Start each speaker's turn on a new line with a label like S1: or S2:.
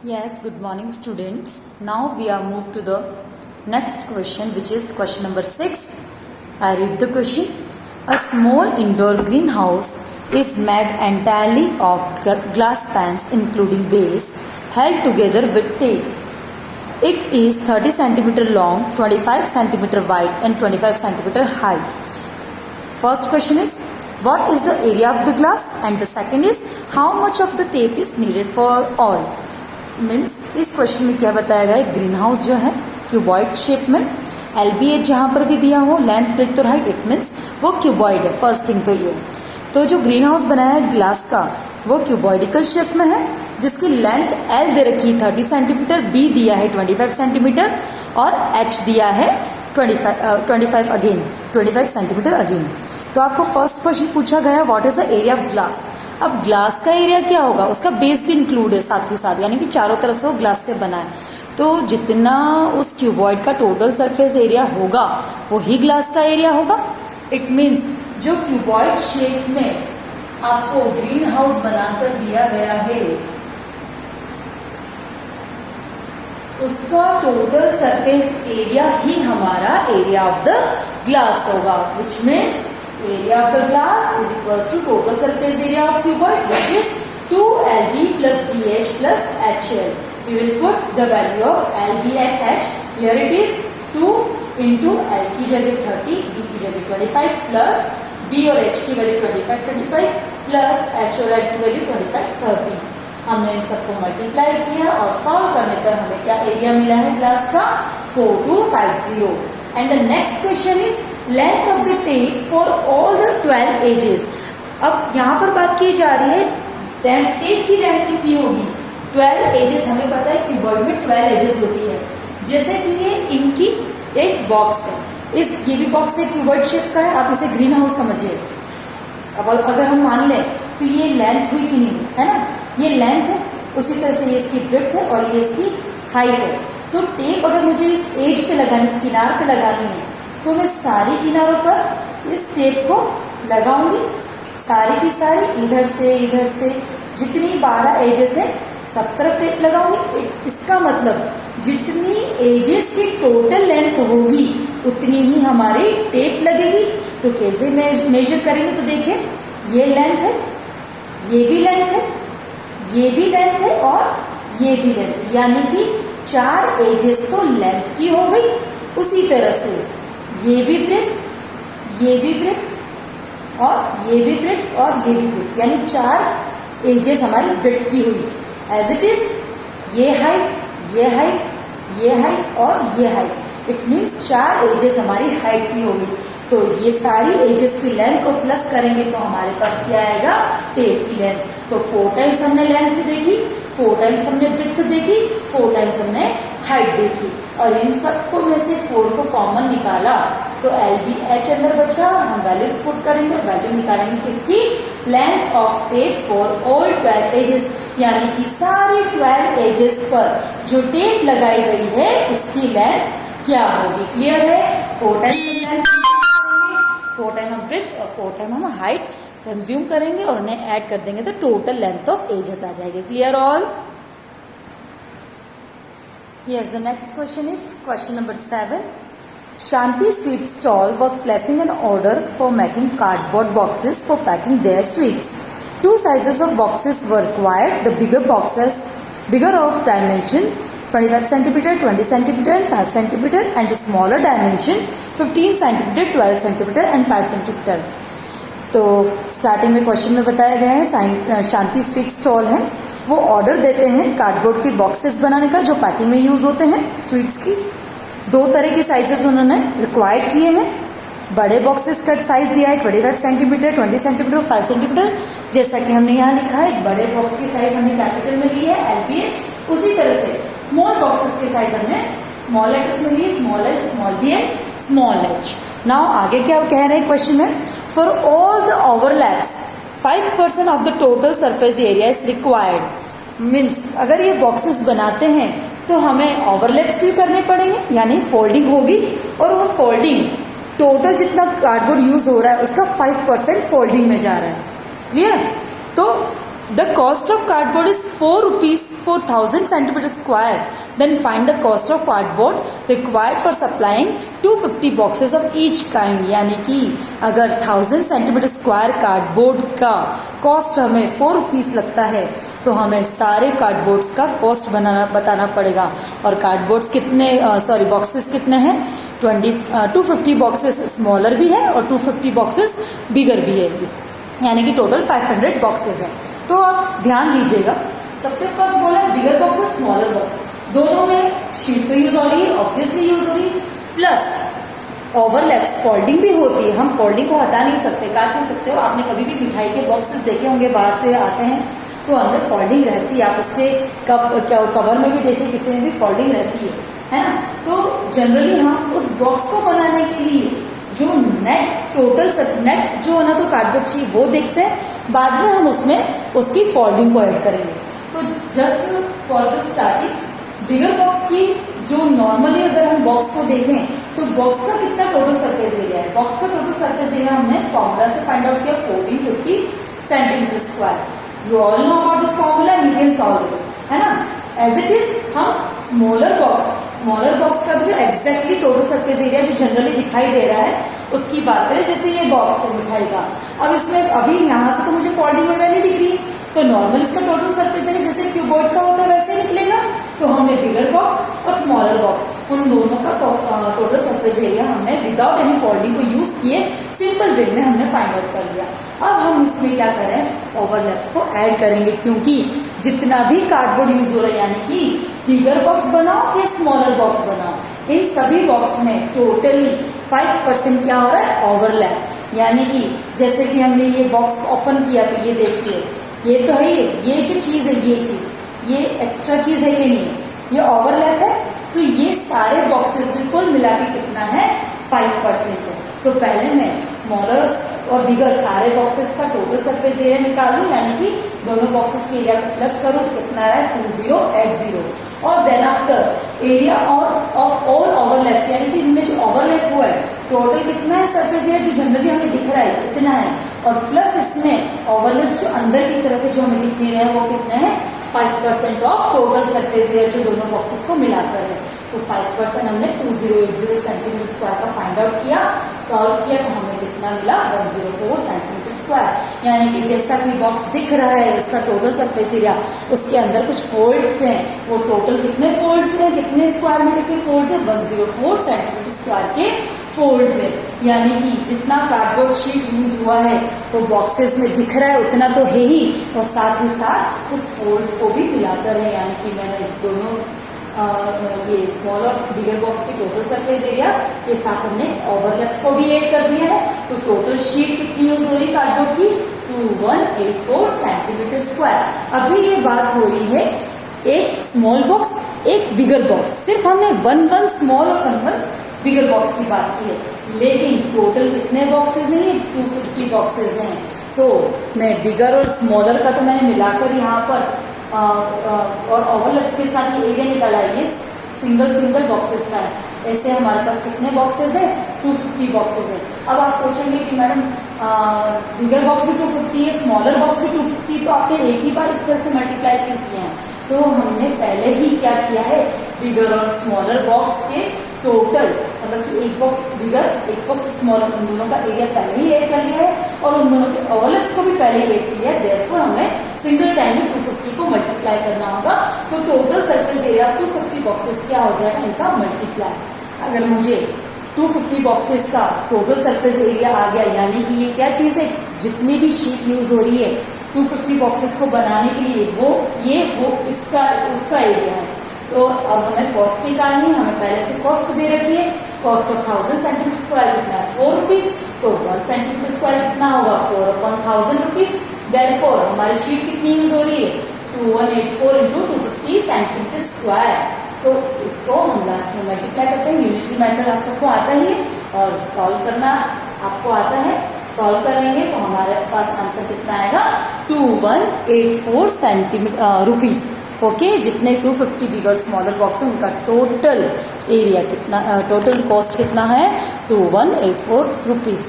S1: Yes, good morning students. Now we are moved to the next question, which is question number 6. I read the question. A small indoor greenhouse is made entirely of glass pans including base held together with tape. It is 30 cm long, 25 cm wide and 25 cm high. First question is, what is the area of the glass? And the second is, how much of the tape is needed for all? Means इस question में क्या बताया गया है, green house जो है cuboid shape में, LBH जहाँ पर भी दिया हो, लेंथ ब्रेथ और हाइट, इट मीन्स वो क्यूबॉइड है. फर्स्ट थिंग तो ये, तो जो ग्रीन हाउस बनाया है ग्लास का वो क्यूबॉइडिकल शेप में है, जिसकी लेंथ L दे रखी है 30 सेंटीमीटर, B दिया है 25 सेंटीमीटर और H दिया है 25 सेंटीमीटर अगेन. तो आपको फर्स्ट क्वेश्चन पूछा गया what is the area of glass. अब ग्लास का एरिया क्या होगा, उसका बेस भी इंक्लूड है साथ ही साथ, यानी कि चारों तरफ से वो ग्लास से बना है. तो जितना उस क्यूबॉइड का टोटल सरफेस एरिया होगा वो ही ग्लास का एरिया होगा. इट मीन्स जो क्यूबॉइड शेप में आपको ग्रीन हाउस बनाकर दिया गया है उसका टोटल सरफेस एरिया ही हमारा एरिया ऑफ द ग्लास होगा. Which means area of the glass is equals to total surface area of cuboid, which is 2LB plus BH plus HL. We will put the value of LB and H. Here it is 2 into L की जगह 30, B की जगह 25 plus B और H की value 25 plus H और L की value 25 30. हमने इन सबको मल्टीप्लाई किया और सॉल्व करने पर हमें क्या एरिया मिला है ग्लास का, 4250. And the next question is length of the tape for all the 12 edges. अब यहाँ पर बात की जा रही है टेप की लेंथ कितनी होगी. 12 एजेस हमें पता है क्यूबॉइड में 12 एजेस होती है. जैसे कि ये इनकी एक बॉक्स है, ये भी बॉक्स है क्यूबॉइड शेप का है, आप इसे ग्रीन हाउस समझिए. अब अगर हम मान लें तो ये लेंथ हुई कि नहीं है ना, ये लेंथ है, उसी तरह से ये इसकी ब्रेड्थ है और ये इसकी हाइट है. तो टेप अगर मुझे इस एज पे लगानी, इस किनार पे लगानी है, तो मैं सारी किनारों पर इस टेप को लगाऊंगी, सारी की सारी इधर से जितनी 12 एजेस है सब तरफ टेप लगाऊंगी. इसका मतलब जितनी एजेस की टोटल लेंथ होगी उतनी ही हमारी टेप लगेगी. तो कैसे मेजर करेंगे, तो देखिए ये लेंथ है, ये भी लेंथ है, ये भी लेंथ है और ये भी लेंथ, यानी कि 4 एजेस तो लेंथ की हो गई. उसी तरह से ये भी ब्रेड्थ, ये भी ब्रेड्थ और ये भी ब्रेड्थ और ये भी ब्रेड्थ, यानी 4 एजेस हमारी ब्रेड्थ की हुई. एज इट इज ये हाइट, ये हाइट, ये हाइट और ये हाइट, इट मीन्स 4 एजेस हमारी हाइट की होगी. तो ये सारी एजेस की लेंथ को प्लस करेंगे तो हमारे पास क्या आएगा, टेप की लेंथ. तो 4 टाइम्स हमने लेंथ देखी, 4 टाइम्स हमने ब्रेड्थ देखी, 4 टाइम्स हमने हाइट देखी और इन सबको में से 4 को कॉमन निकाला तो LBH अंदर बचा. हम वैल्यूज पुट करेंगे, वैल्यू निकालेंगे किसकी, length of tape for all 12 edges, यानी कि सारी 12 एजेस पर जो टेप लगाई गई है उसकी लेंथ क्या होगी. क्लियर है. 4 टाइम्स हम लेंथ, 4 टाइम हम ब्रेड्थ और 4 टाइम हम हाइट कंज्यूम करेंगे और उन्हें ऐड कर देंगे तो टोटल लेंथ ऑफ एजेस आ जाएगी. Clear all. Yes, the next question is question number 7. Shanti Sweet Stall was placing an order for making cardboard boxes for packing their sweets. 2 sizes of boxes were required. The bigger boxes, bigger of dimension 25 cm, 20 cm and 5 cm, and the smaller dimension 15 cm, 12 cm and 5 cm. तो starting में question में बताया गया है शांति sweet stall है, वो order देते हैं कार्डबोर्ड के बॉक्सेस बनाने का जो पैकिंग में यूज होते हैं स्वीट्स की. 2 तरह के साइजेस उन्होंने रिक्वायर्ड किए हैं. बड़े बॉक्सेस का साइज दिया है 25 सेंटीमीटर, 20 सेंटीमीटर और 5 सेंटीमीटर. जैसा कि हमने यहाँ लिखा है, बड़े बॉक्स की साइज हमने कैपिटल में ली है LBH. उसी तरह से स्मॉल बॉक्सेस की साइज हमने स्मॉल लेटर्स में ली है, small L, small B and small H. Now आगे क्या कह रहे हैं क्वेश्चन में, for all the overlaps 5% of the total surface area is required. Means अगर ये बॉक्सेस बनाते हैं तो हमें ओवरलैप्स भी करने पड़ेंगे, यानी फोल्डिंग होगी और वो फोल्डिंग टोटल जितना कार्डबोर्ड यूज हो रहा है उसका 5% फोल्डिंग में जा रहा है. क्लियर. तो The cost of cardboard is 4 rupees for 1000 centimeter square. Then find the cost of cardboard required for supplying 250 boxes of each kind. यानी कि अगर 1000 सेंटीमीटर स्क्वायर कार्डबोर्ड का कॉस्ट हमें 4 रुपीस लगता है तो हमें सारे कार्डबोर्ड्स का कॉस्ट बताना पड़ेगा. और कार्डबोर्ड्स कितने बॉक्सेस कितने हैं? 250 बॉक्सेस स्मॉलर भी है और 250 बॉक्सेस बिगर भी है, यानी कि टोटल 500 बॉक्सेस हैं. तो आप ध्यान दीजिएगा, सबसे फर्स्ट बोला है बिगर बॉक्स और स्मॉलर बॉक्स. दोनों में शीट तो यूज हो रही है, ऑब्वियसली यूज हो रही है, प्लस ओवरलैप्स फोल्डिंग भी होती है. हम फोल्डिंग को हटा नहीं सकते, काट नहीं सकते हो. आपने कभी भी मिठाई के बॉक्सेस देखे होंगे, बाहर से आते हैं तो अंदर फोल्डिंग रहती है. आप उसके कवर में भी देखे, किसी में भी फोल्डिंग रहती है ना. तो जनरली हम उस बॉक्स को बनाने के लिए जो नेट जो है ना, तो कार्डबोर्ड शीट वो देखते हैं, बाद में हम उसमें उसकी फोल्डिंग को ऐड करेंगे. तो just for the starting, bigger box की जो नॉर्मली अगर हम बॉक्स को देखें तो बॉक्स का कितना टोटल सरफेस एरिया है? बॉक्स का टोटल सरफेस एरिया हमने फॉर्मूला से फाइंड आउट किया, 1450 centimetre square. You all know about this formula, you can solve it, है ना. एज इट इज हम स्मॉलर बॉक्स का जो एग्जैक्टली टोटल सरफेस एरिया जो जनरली दिखाई दे रहा है उसकी बात करें. जैसे ये बॉक्स है मिठाई का, अब इसमें अभी यहाँ से तो मुझे फोल्डिंग वगैरह नहीं दिख रही, तो नॉर्मल इसका टोटल सरफेस एरिया जैसे क्यूबोर्ड का होता है वैसे निकलेगा. तो हमने बिगर बॉक्स और स्मॉलर बॉक्स उन दोनों का टोटल सरफेस एरिया हमने विदाउट एनी फोल्डिंग को यूज किए सिंपल वे में हमने फाइंड आउट कर लिया. अब हम इसमें क्या करें, ओवरलैप्स को ऐड करेंगे, क्योंकि जितना भी कार्डबोर्ड यूज हो रहा है, यानी कि बिगर बॉक्स बनाओ या स्मॉलर बॉक्स बनाओ, इन सभी बॉक्स में टोटली 5% क्या हो रहा है, ओवरलैप. यानी कि जैसे कि हमने ये बॉक्स ओपन किया तो ये देखिए, ये तो है, ये जो चीज है, ये एक्स्ट्रा चीज है कि नहीं, ये ओवरलैप है. तो ये सारे बॉक्सेस में कुल मिला के कितना है, 5% है. तो पहले मैं स्मॉलर और बिगर सारे बॉक्सेस का टोटल सरफेस एरिया निकालूं, यानी कि दोनों बॉक्सेस के एरिया को प्लस करो तो कितना है, 2080. और then after area of all overlaps, यानी कि इनमें जो ओवरलैप हुआ है टोटल कितना है सरफेस एरिया जो जनरली हमें दिख रहा है कितना है, और प्लस इसमें ओवरलैप जो अंदर की तरफ है जो हमें दिख नहीं रहा है वो कितना है, 5% ऑफ टोटल सरफेस एरिया जो दोनों बॉक्सेस को मिलाकर है. तो 5% हमने 2080 सेंटीमीटर स्क्वायर का फाइंड आउट किया, सॉल्व किया, तो हमें कितना मिला, 104 सेंटीमीटर स्क्वायर. यानी कि जैसा कि बॉक्स दिख रहा है उसका टोटल सरफेस एरिया, उसके अंदर कुछ फोल्ड्स हैं, वो टोटल कितने फोल्ड्स हैं, कितने स्क्वायर मीटर के फोल्ड्स है, 104 सेंटीमीटर स्क्वायर के फोल्ड्स है. यानी कि जितना कार्डबोर्ड शीट यूज हुआ है वो बॉक्सेस में दिख रहा है उतना तो है ही, और साथ ही साथ उस फोल्ड्स को भी मिलाकर है. यानी कि मैंने दोनों ये स्मॉल और बिगर बॉक्स की टोटल सरफेस एरिया के साथ हमने ओवरलैप्स को भी ऐड कर दिया है. तो टोटल शीट कितनी यूज हो रही कार्डबोर्ड की, 2184 सेंटीमीटर स्क्वायर. अभी ये बात हो रही है एक स्मॉल बॉक्स एक बिगर बॉक्स, सिर्फ हमने 1 स्मॉल और 1 बिगर बॉक्स की बात की है, लेकिन टोटल कितने बॉक्सेस हैं, 250 बॉक्सेस हैं. तो मैं बिगर और स्मॉलर का तो मैंने मिलाकर यहाँ पर और ओवरलैप्स के साथ ये एरिया निकाला है, ये सिंगल बॉक्सेस का है. ऐसे हमारे पास कितने बॉक्सेस हैं, 250 बॉक्सेस है. अब आप सोचेंगे कि मैडम बिगर बॉक्स भी 250 है, स्मॉलर बॉक्स भी 250, तो आपने एक ही बार इस तरह से मल्टीप्लाई क्यों किया है? तो हमने पहले ही क्या किया है, बिगर और स्मॉलर बॉक्स के टोटल, मतलब कि एक बॉक्स बिगर एक बॉक्स स्मॉलर, उन दोनों का एरिया पहले ही ऐड कर लिया है और उन दोनों के ओवरलैप्स को भी पहले ही ऐड किया है. देयरफॉर हमें सिंगल टाइम में 250 को मल्टीप्लाई करना होगा. तो टोटल सरफेस एरिया 250 बॉक्सेस क्या हो जाएगा, इनका मल्टीप्लाई. अगर मुझे 250 बॉक्सेस का टोटल सरफेस एरिया आ गया, यानी कि ये क्या चीज है, जितनी भी शीट यूज हो रही है 250 बॉक्सेस को बनाने के लिए, वो उसका एरिया है. तो अब हमें कॉस्ट निकालनी है, हमें पहले से कॉस्ट दे रखी है. कॉस्ट ऑफ 1000 सेंटीमीटर स्क्वायर कितना है, 4 रुपीज. तो 1 सेंटीमीटर स्क्वायर कितना होगा, 4/1000 रुपीज. देयरफॉर हमारी शीट कितनी यूज हो रही है, 2184 इंटू 250 सेंटीमीटर स्क्वायर. तो इसको हम लास्ट में मल्टीप्लाई करते हैं. यूनिटरी मेथड आप सबको आता ही है और सॉल्व करना आपको आता है. सॉल्व करेंगे तो हमारे पास आंसर कितना आएगा, 2184 सेंटीमीटर रुपीज. ओके, जितने 250 बिगर स्मॉलर बॉक्स है उनका टोटल एरिया कितना, टोटल कॉस्ट कितना है, 2184 रुपीज.